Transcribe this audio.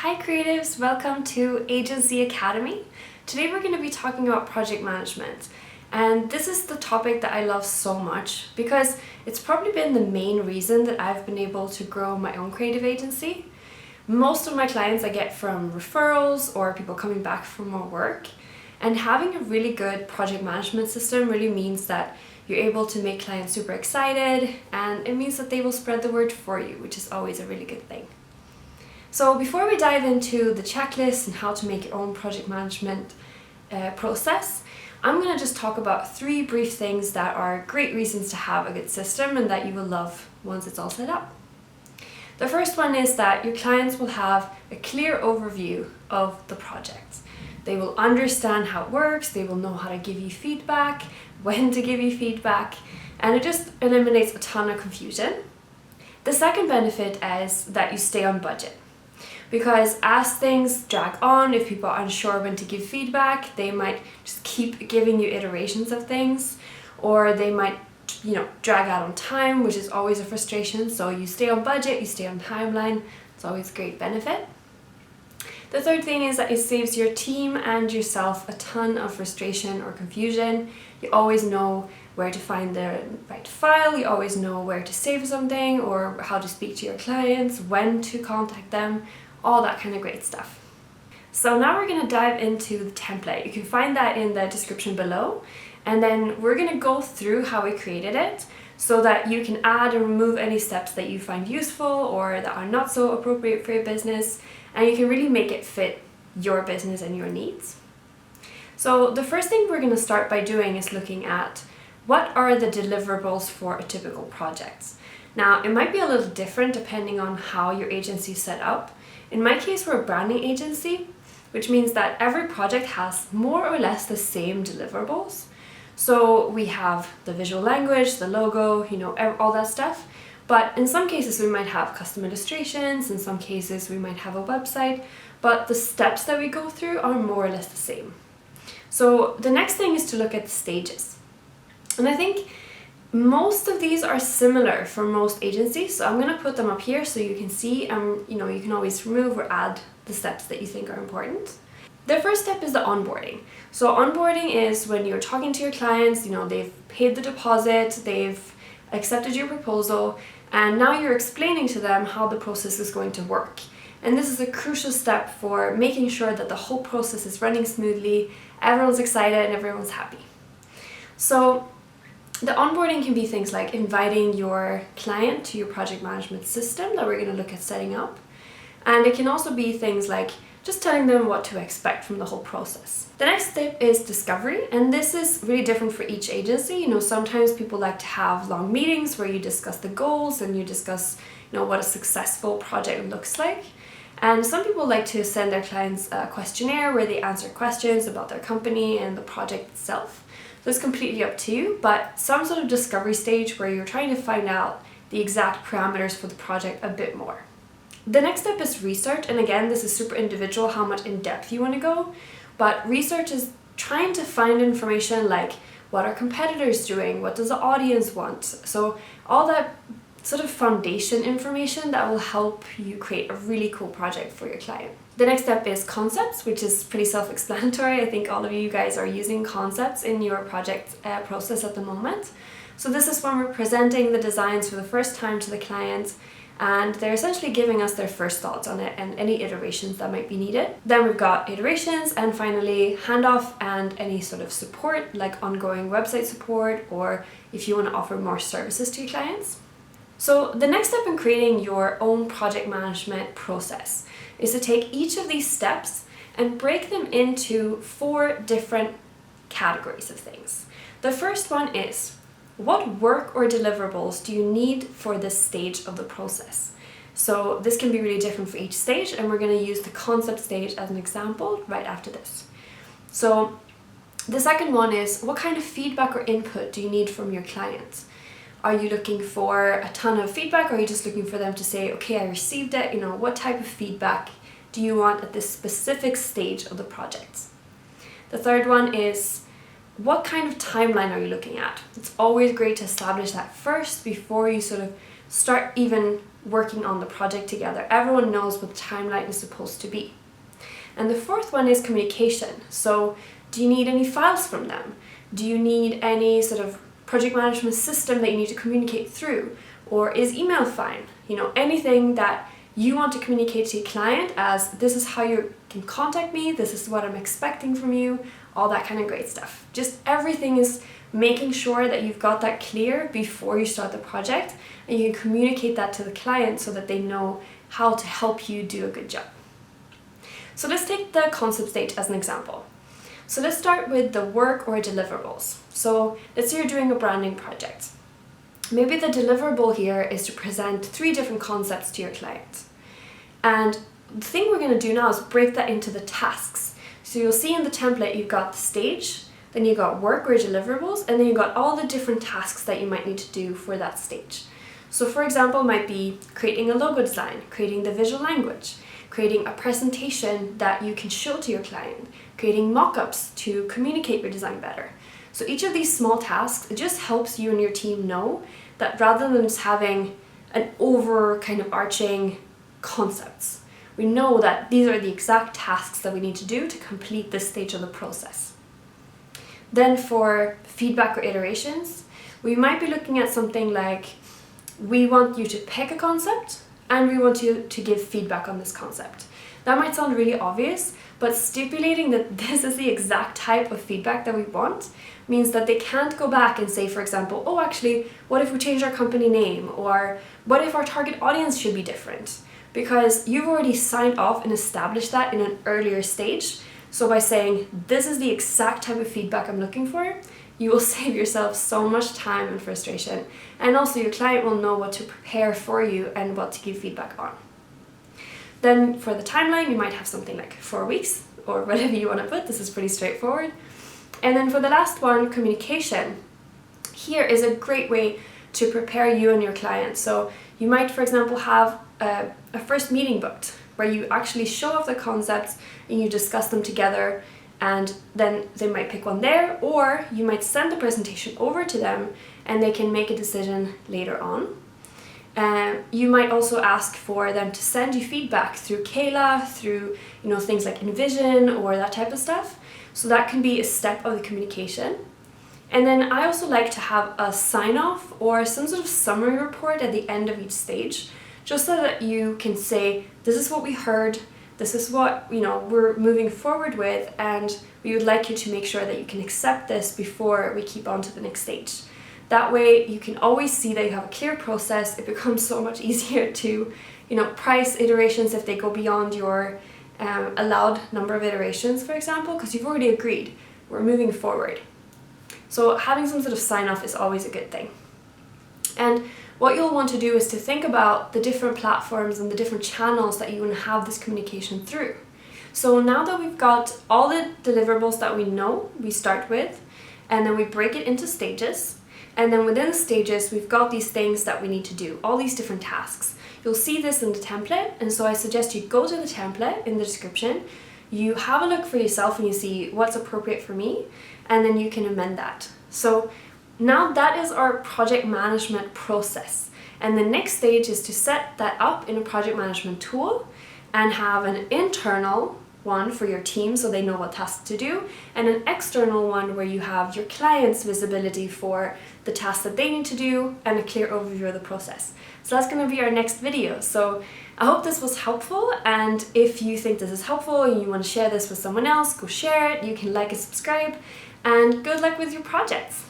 Hi creatives, welcome to Agency Academy. Today we're going to be talking about project management, and this is the topic that I love so much because it's probably been the main reason that I've been able to grow my own creative agency. Most of my clients I get from referrals or people coming back from more work, and having a really good project management system really means that you're able to make clients super excited, and it means that they will spread the word for you, which is always a really good thing. So before we dive into the checklist and how to make your own project management process, I'm going to just talk about 3 brief things that are great reasons to have a good system and that you will love once it's all set up. The first one is that your clients will have a clear overview of the project. They will understand how it works, they will know how to give you feedback, when to give you feedback, and it just eliminates a ton of confusion. The second benefit is that you stay on budget. Because as things drag on, if people are unsure when to give feedback, they might just keep giving you iterations of things, or they might, drag out on time, which is always a frustration. So you stay on budget, you stay on timeline. It's always a great benefit. The third thing is that it saves your team and yourself a ton of frustration or confusion. You always know where to find the right file, you always know where to save something or how to speak to your clients, when to contact them, all that kind of great stuff. So now we're going to dive into the template. You can find that in the description below, and then we're going to go through how we created it so that you can add and remove any steps that you find useful or that are not so appropriate for your business, and you can really make it fit your business and your needs. So the first thing we're going to start by doing is looking at what are the deliverables for a typical project. Now, it might be a little different depending on how your agency is set up. In my case, we're a branding agency, which means that every project has more or less the same deliverables. So we have the visual language, the logo, all that stuff. But in some cases we might have custom illustrations, in some cases we might have a website, but the steps that we go through are more or less the same. So the next thing is to look at the stages. And I think most of these are similar for most agencies, so I'm going to put them up here so you can see, and you can always remove or add the steps that you think are important. The first step is the onboarding. So onboarding is when you're talking to your clients, they've paid the deposit, they've accepted your proposal, and now you're explaining to them how the process is going to work. And this is a crucial step for making sure that the whole process is running smoothly, everyone's excited, and everyone's happy. So the onboarding can be things like inviting your client to your project management system that we're going to look at setting up. And it can also be things like just telling them what to expect from the whole process. The next step is discovery, and this is really different for each agency. Sometimes people like to have long meetings where you discuss the goals and you discuss, what a successful project looks like. And some people like to send their clients a questionnaire where they answer questions about their company and the project itself. So it's completely up to you, but some sort of discovery stage where you're trying to find out the exact parameters for the project a bit more. The next step is research, and again, this is super individual how much in depth you want to go, but research is trying to find information like what are competitors doing, what does the audience want, so all that sort of foundation information that will help you create a really cool project for your client. The next step is concepts, which is pretty self-explanatory. I think all of you guys are using concepts in your project process at the moment. So this is when we're presenting the designs for the first time to the client, and they're essentially giving us their first thoughts on it and any iterations that might be needed. Then we've got iterations, and finally handoff and any sort of support like ongoing website support, or if you want to offer more services to your clients. So the next step in creating your own project management process is to take each of these steps and break them into 4 different categories of things. The first one is, what work or deliverables do you need for this stage of the process? So this can be really different for each stage, and we're going to use the concept stage as an example right after this. So the second one is, what kind of feedback or input do you need from your clients? Are you looking for a ton of feedback, or are you just looking for them to say, okay, I received it, what type of feedback do you want at this specific stage of the project? The third one is, what kind of timeline are you looking at? It's always great to establish that first before you sort of start even working on the project together. Everyone knows what the timeline is supposed to be. And the fourth one is communication. So do you need any files from them? Do you need any sort of project management system that you need to communicate through? Or is email fine? Anything that you want to communicate to your client as this is how you can contact me, this is what I'm expecting from you, all that kind of great stuff. Just everything is making sure that you've got that clear before you start the project, and you can communicate that to the client so that they know how to help you do a good job. So let's take the concept stage as an example. So let's start with the work or deliverables. So let's say you're doing a branding project. Maybe the deliverable here is to present 3 different concepts to your client. And the thing we're going to do now is break that into the tasks. So you'll see in the template you've got the stage, then you've got work or deliverables, and then you've got all the different tasks that you might need to do for that stage. So for example, might be creating a logo design, creating the visual language, creating a presentation that you can show to your client, creating mock-ups to communicate your design better. So each of these small tasks, it just helps you and your team know that rather than just having an arching concepts, we know that these are the exact tasks that we need to do to complete this stage of the process. Then for feedback or iterations, we might be looking at something like, we want you to pick a concept and we want you to give feedback on this concept. That might sound really obvious, but stipulating that this is the exact type of feedback that we want means that they can't go back and say, for example, oh, actually, what if we change our company name? Or what if our target audience should be different? Because you've already signed off and established that in an earlier stage. So by saying, this is the exact type of feedback I'm looking for, you will save yourself so much time and frustration. And also your client will know what to prepare for you and what to give feedback on. Then for the timeline, you might have something like 4 weeks or whatever you want to put. This is pretty straightforward. And then for the last one, communication. Here is a great way to prepare you and your client. So you might, for example, have a first meeting booked where you actually show off the concepts and you discuss them together, and then they might pick one there, or you might send the presentation over to them and they can make a decision later on. You might also ask for them to send you feedback through Kayla, through things like Envision or that type of stuff. So that can be a step of the communication. And then I also like to have a sign-off or some sort of summary report at the end of each stage, just so that you can say, this is what we heard, this is what we're moving forward with, and we would like you to make sure that you can accept this before we keep on to the next stage. That way you can always see that you have a clear process. It becomes so much easier to price iterations if they go beyond your allowed number of iterations, for example, because you've already agreed, we're moving forward. So having some sort of sign-off is always a good thing. And what you'll want to do is to think about the different platforms and the different channels that you want to have this communication through. So now that we've got all the deliverables that we know, we start with, and then we break it into stages. And then within the stages, we've got these things that we need to do, all these different tasks. You'll see this in the template, and so I suggest you go to the template in the description, you have a look for yourself and you see what's appropriate for me, and then you can amend that. So now that is our project management process. And the next stage is to set that up in a project management tool and have an internal one for your team so they know what tasks to do, and an external one where you have your clients' visibility for the tasks that they need to do and a clear overview of the process. So that's going to be our next video. So I hope this was helpful, and if you think this is helpful and you want to share this with someone else, go share it. You can like and subscribe, and good luck with your projects.